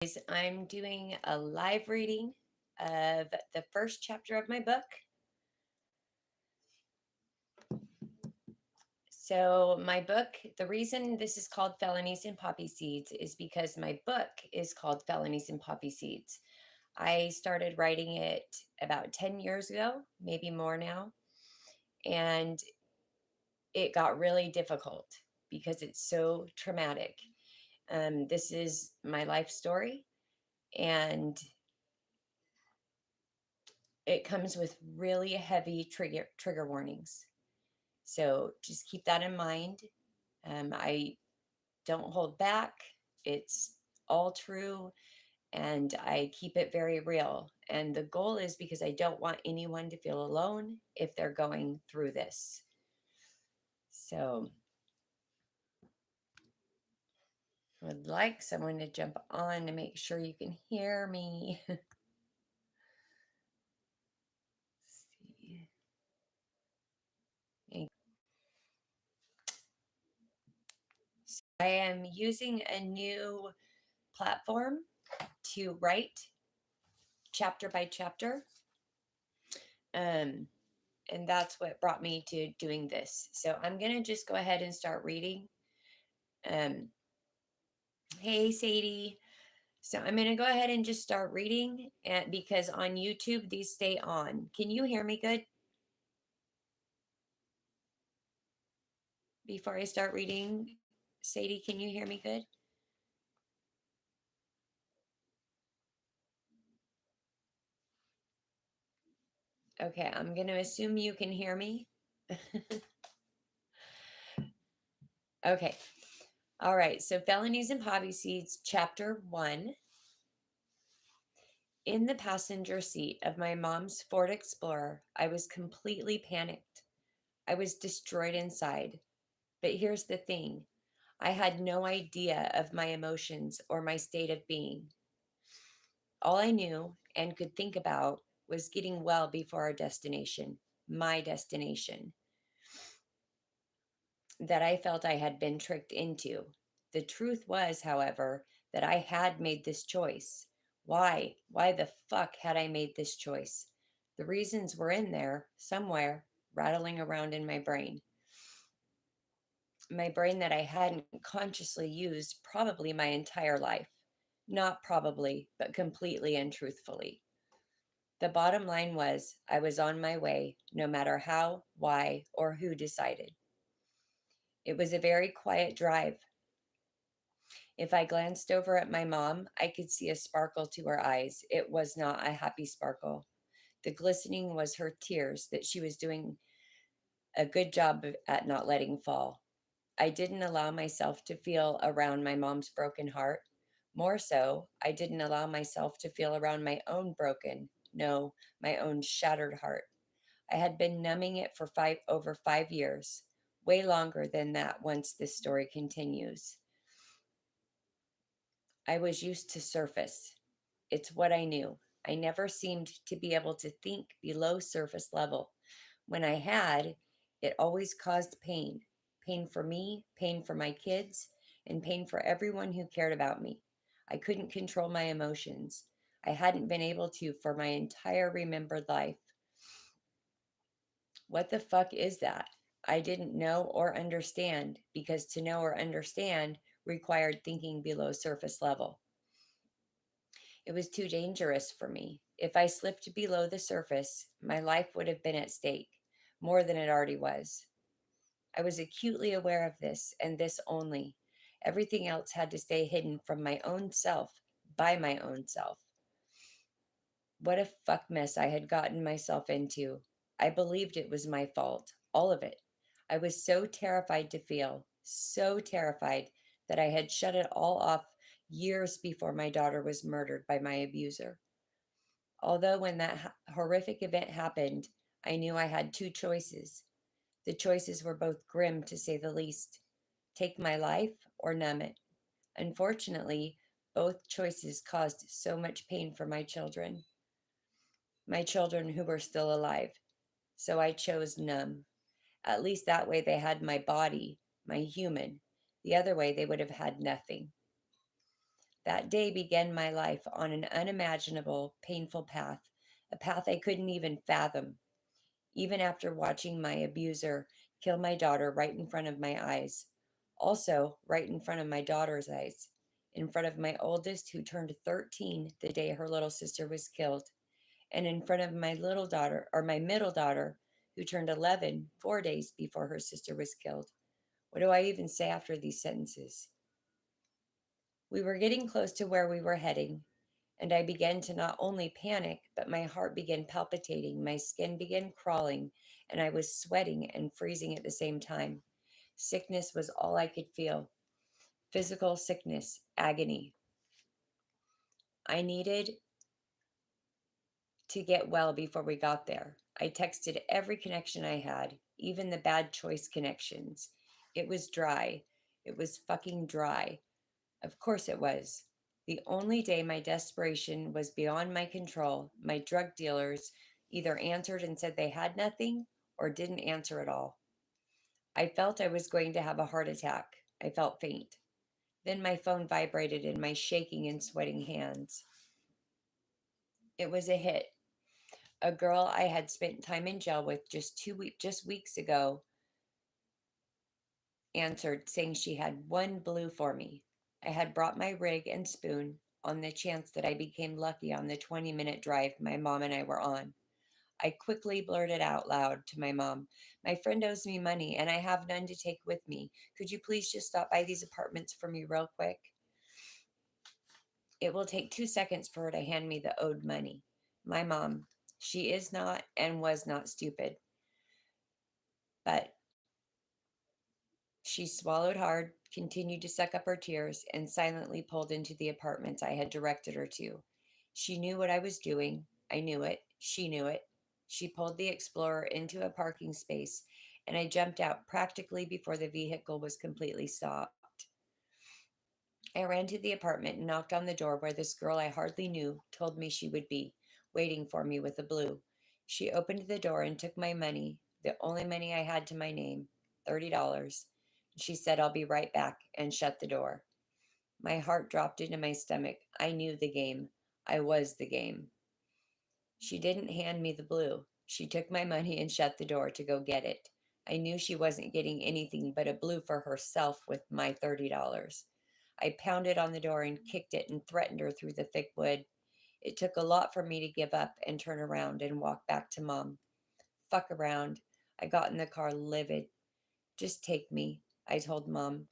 I'm doing a live reading of the first chapter of my book. So, my book, the reason this is called Felonies and Poppy Seeds is because my book is called Felonies and Poppy Seeds. I started writing it about 10 years ago, maybe more now, and it got really difficult because it's so traumatic. This is my life story, and it comes with really heavy trigger warnings. So just keep that in mind. I don't hold back. It's all true, and I keep it very real. And the goal is because I don't want anyone to feel alone if they're going through this. So I would like someone to jump on to make sure you can hear me. I am using a new platform to write chapter by chapter. And that's what brought me to doing this. So I'm going to just go ahead and start reading. Um, hey, Sadie. So I'm going to go ahead and just start reading, and because on YouTube these stay on. Can you hear me good before I start reading? Sadie, can you hear me good? Okay, I'm going to assume you can hear me. Okay. All right. So Felonies and Poppy Seeds, Chapter 1. In the passenger seat of my mom's Ford Explorer, I was completely panicked. I was destroyed inside. But here's the thing, I had no idea of my emotions or my state of being. All I knew and could think about was getting well before our destination, my destination, that I felt I had been tricked into. The truth was, however, that I had made this choice. Why? Why the fuck had I made this choice? The reasons were in there somewhere, rattling around in my brain. My brain that I hadn't consciously used probably my entire life. Not probably, but completely and truthfully. The bottom line was I was on my way, no matter how, why, or who decided. It was a very quiet drive. If I glanced over at my mom, I could see a sparkle to her eyes. It was not a happy sparkle. The glistening was her tears that she was doing a good job at not letting fall. I didn't allow myself to feel around my mom's broken heart. More so, I didn't allow myself to feel around my own broken, no, my own shattered heart. I had been numbing it for over 5 years, way longer than that once this story continues. I was used to surface. It's what I knew. I never seemed to be able to think below surface level. When I had, it always caused pain. Pain for me, pain for my kids, and pain for everyone who cared about me. I couldn't control my emotions. I hadn't been able to for my entire remembered life. What the fuck is that? I didn't know or understand, because to know or understand required thinking below surface level. It was too dangerous for me. If I slipped below the surface, my life would have been at stake, more than it already was. I was acutely aware of this, and this only. Everything else had to stay hidden from my own self, by my own self. What a fuck mess I had gotten myself into. I believed it was my fault, all of it. I was so terrified to feel, so terrified, that I had shut it all off years before my daughter was murdered by my abuser. Although when that horrific event happened, I knew I had two choices. The choices were both grim, to say the least: take my life or numb it. Unfortunately, both choices caused so much pain for my children who were still alive. So I chose numb. At least that way they had my body, my human. The other way they would have had nothing. That day began my life on an unimaginable, painful path, a path I couldn't even fathom, even after watching my abuser kill my daughter right in front of my eyes. Also, right in front of my daughter's eyes, in front of my oldest, who turned 13 the day her little sister was killed, and in front of my little daughter, or my middle daughter, who turned 11 4 days before her sister was killed. What do I even say after these sentences? We were getting close to where we were heading, and I began to not only panic, but my heart began palpitating, my skin began crawling, and I was sweating and freezing at the same time. Sickness was all I could feel. Physical sickness, agony. I needed to get well before we got there. I texted every connection I had, even the bad choice connections. It was dry. It was fucking dry. Of course it was. The only day my desperation was beyond my control, my drug dealers either answered and said they had nothing or didn't answer at all. I felt I was going to have a heart attack. I felt faint. Then my phone vibrated in my shaking and sweating hands. It was a hit. A girl I had spent time in jail with just weeks ago answered, saying she had one blue for me. I had brought my rig and spoon on the chance that I became lucky on the 20-minute drive my mom and I were on. I quickly blurted out loud to my mom, "My friend owes me money and I have none to take with me. Could you please just stop by these apartments for me real quick? It will take 2 seconds for her to hand me the owed money." My mom, she is not and was not stupid, but she swallowed hard, continued to suck up her tears, and silently pulled into the apartments I had directed her to. She knew what I was doing. I knew it. She knew it. She pulled the Explorer into a parking space, and I jumped out practically before the vehicle was completely stopped. I ran to the apartment and knocked on the door where this girl I hardly knew told me she would be, waiting for me with a blue. She opened the door and took my money, the only money I had to my name, $30. She said, "I'll be right back," and shut the door. My heart dropped into my stomach. I knew the game. I was the game. She didn't hand me the blue. She took my money and shut the door to go get it. I knew she wasn't getting anything but a blue for herself with my $30. I pounded on the door and kicked it and threatened her through the thick wood. It took a lot for me to give up and turn around and walk back to Mom. Fuck around. I got in the car livid. "Just take me," I told Mom.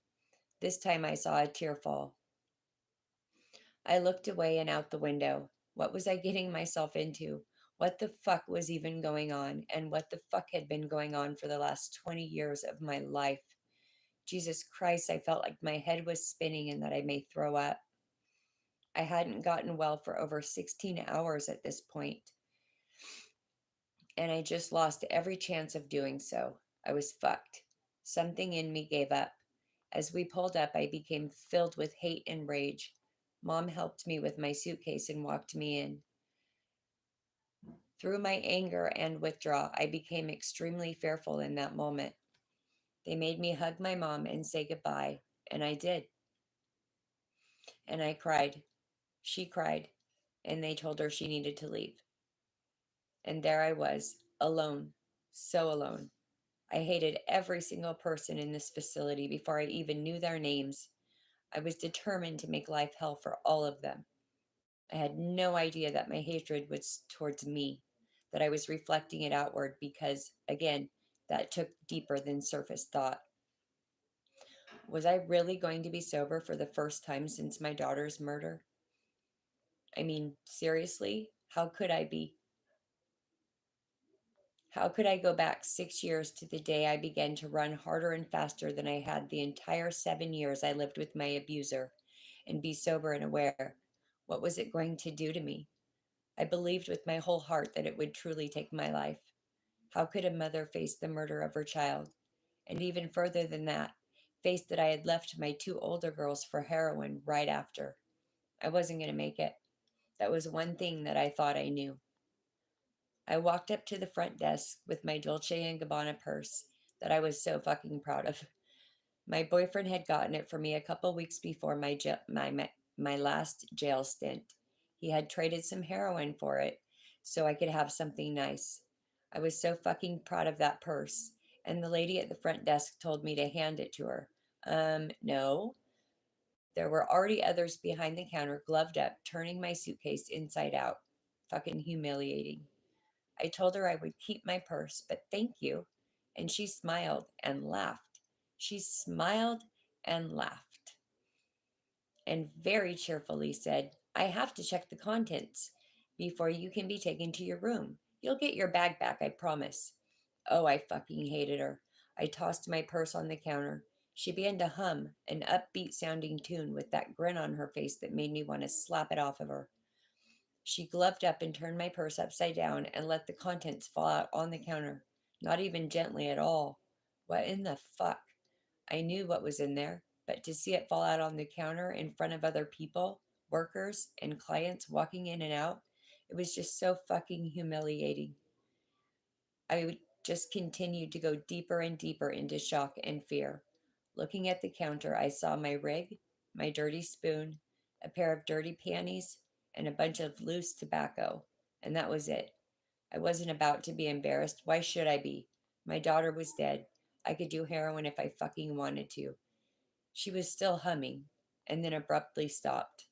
This time I saw a tear fall. I looked away and out the window. What was I getting myself into? What the fuck was even going on? And what the fuck had been going on for the last 20 years of my life? Jesus Christ, I felt like my head was spinning and that I may throw up. I hadn't gotten well for over 16 hours at this point, and I just lost every chance of doing so. I was fucked. Something in me gave up. As we pulled up, I became filled with hate and rage. Mom helped me with my suitcase and walked me in. Through my anger and withdrawal, I became extremely fearful in that moment. They made me hug my mom and say goodbye, and I did. And I cried. She cried, and they told her she needed to leave. And there I was, alone, so alone. I hated every single person in this facility before I even knew their names. I was determined to make life hell for all of them. I had no idea that my hatred was towards me, that I was reflecting it outward because, again, that took deeper than surface thought. Was I really going to be sober for the first time since my daughter's murder? I mean, seriously? How could I be? How could I go back 6 years to the day I began to run harder and faster than I had the entire 7 years I lived with my abuser and be sober and aware? What was it going to do to me? I believed with my whole heart that it would truly take my life. How could a mother face the murder of her child? And even further than that, face that I had left my two older girls for heroin right after. I wasn't going to make it. That was one thing that I thought I knew. I walked up to the front desk with my Dolce & Gabbana purse that I was so fucking proud of. My boyfriend had gotten it for me a couple weeks before my last jail stint. He had traded some heroin for it so I could have something nice. I was so fucking proud of that purse, and the lady at the front desk told me to hand it to her. No. There were already others behind the counter, gloved up, turning my suitcase inside out. Fucking humiliating. I told her I would keep my purse, but thank you. And she smiled and laughed. She smiled and laughed and very cheerfully said, I have to check the contents before you can be taken to your room. You'll get your bag back, I promise. Oh, I fucking hated her. I tossed my purse on the counter. She began to hum an upbeat sounding tune with that grin on her face that made me want to slap it off of her. She gloved up and turned my purse upside down and let the contents fall out on the counter, not even gently at all. What in the fuck? I knew what was in there, but to see it fall out on the counter in front of other people, workers, and clients walking in and out, it was just so fucking humiliating. I would just continue to go deeper and deeper into shock and fear. Looking at the counter, I saw my rig, my dirty spoon, a pair of dirty panties, and a bunch of loose tobacco. And that was it. I wasn't about to be embarrassed. Why should I be? My daughter was dead. I could do heroin if I fucking wanted to. She was still humming, and then abruptly stopped.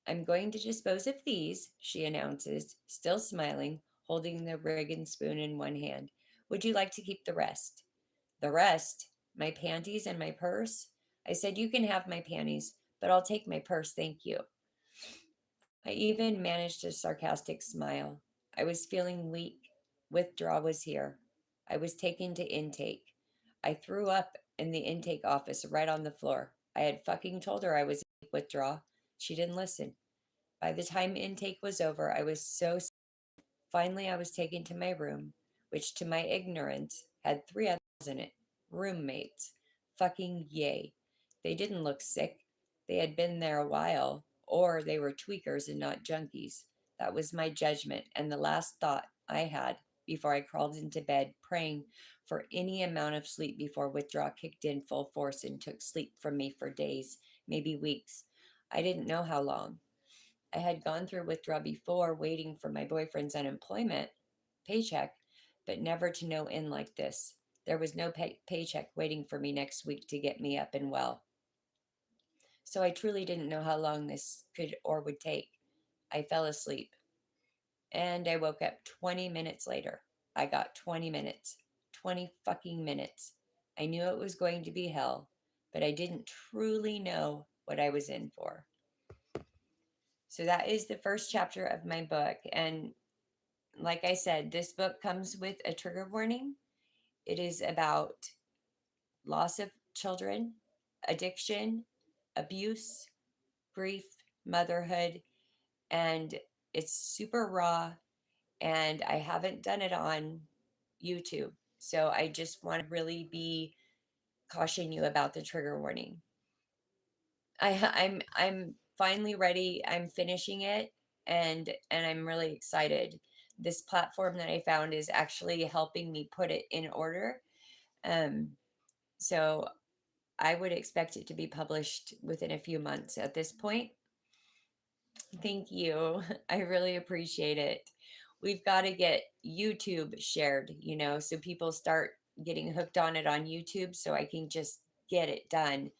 I'm going to dispose of these, she announces, still smiling, holding the rig and spoon in one hand. Would you like to keep the rest? The rest? My panties and my purse? I said, you can have my panties, but I'll take my purse, thank you. I even managed a sarcastic smile. I was feeling weak. Withdrawal was here. I was taken to intake. I threw up in the intake office right on the floor. I had fucking told her I was in withdrawal. She didn't listen. By the time intake was over, I was so finally, I was taken to my room, which to my ignorance had three others in it. Roommates. Fucking yay. They didn't look sick. They had been there a while, or they were tweakers and not junkies. That was my judgment, and the last thought I had before I crawled into bed, praying for any amount of sleep before withdrawal kicked in full force and took sleep from me for days, maybe weeks. I didn't know how long. I had gone through withdrawal before, waiting for my boyfriend's unemployment paycheck, but never to no end like this. There was no paycheck waiting for me next week to get me up and well. So I truly didn't know how long this could or would take. I fell asleep and I woke up 20 minutes later. I got 20 minutes. 20 fucking minutes. I knew it was going to be hell, but I didn't truly know what I was in for. So that is the first chapter of my book. And like I said, this book comes with a trigger warning. It is about loss of children, addiction, abuse, grief, motherhood, and it's super raw. And I haven't done it on YouTube. So I just want to really be caution you about the trigger warning. I'm finally ready. I'm finishing it and I'm really excited. This platform that I found is actually helping me put it in order. Um, so I would expect it to be published within a few months at this point. Thank you. I really appreciate it. We've got to get YouTube shared, so people start getting hooked on it on YouTube so I can just get it done.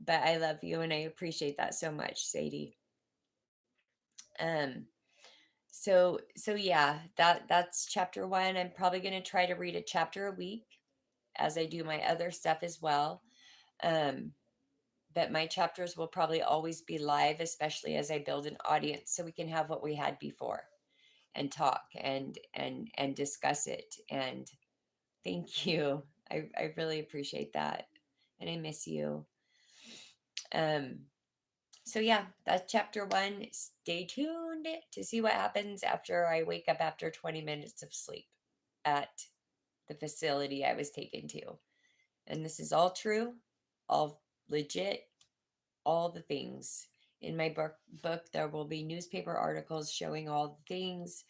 But I love you and I appreciate that so much, Sadie. Um, so yeah, that's chapter one. I'm probably going to try to read a chapter a week as I do my other stuff as well. Um, but my chapters will probably always be live, especially as I build an audience so we can have what we had before and talk and discuss it. And thank you. I really appreciate that. And I miss you. So yeah, that's chapter one. Stay tuned to see what happens after I wake up after 20 minutes of sleep at the facility I was taken to. And this is all true, all legit, all the things. In my book, there will be newspaper articles showing all the things.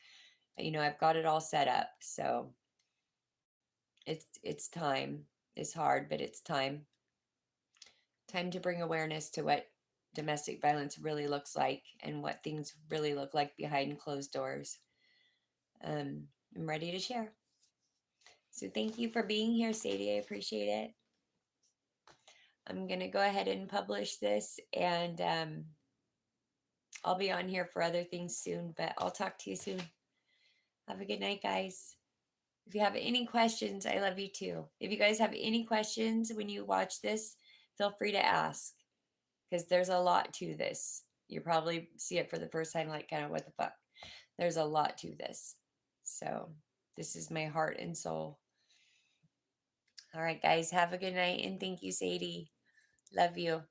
I've got it all set up. So it's time. It's hard, but it's time. Time to bring awareness to what domestic violence really looks like and what things really look like behind closed doors. I'm ready to share. So thank you for being here, Sadie. I appreciate it. I'm going to go ahead and publish this, and I'll be on here for other things soon, but I'll talk to you soon. Have a good night, guys. If you have any questions, I love you too. If you guys have any questions when you watch this, feel free to ask, because there's a lot to this. You probably see it for the first time, like, kind of, what the fuck? There's a lot to this. So this is my heart and soul. All right, guys, have a good night, and thank you, Sadie. Love you.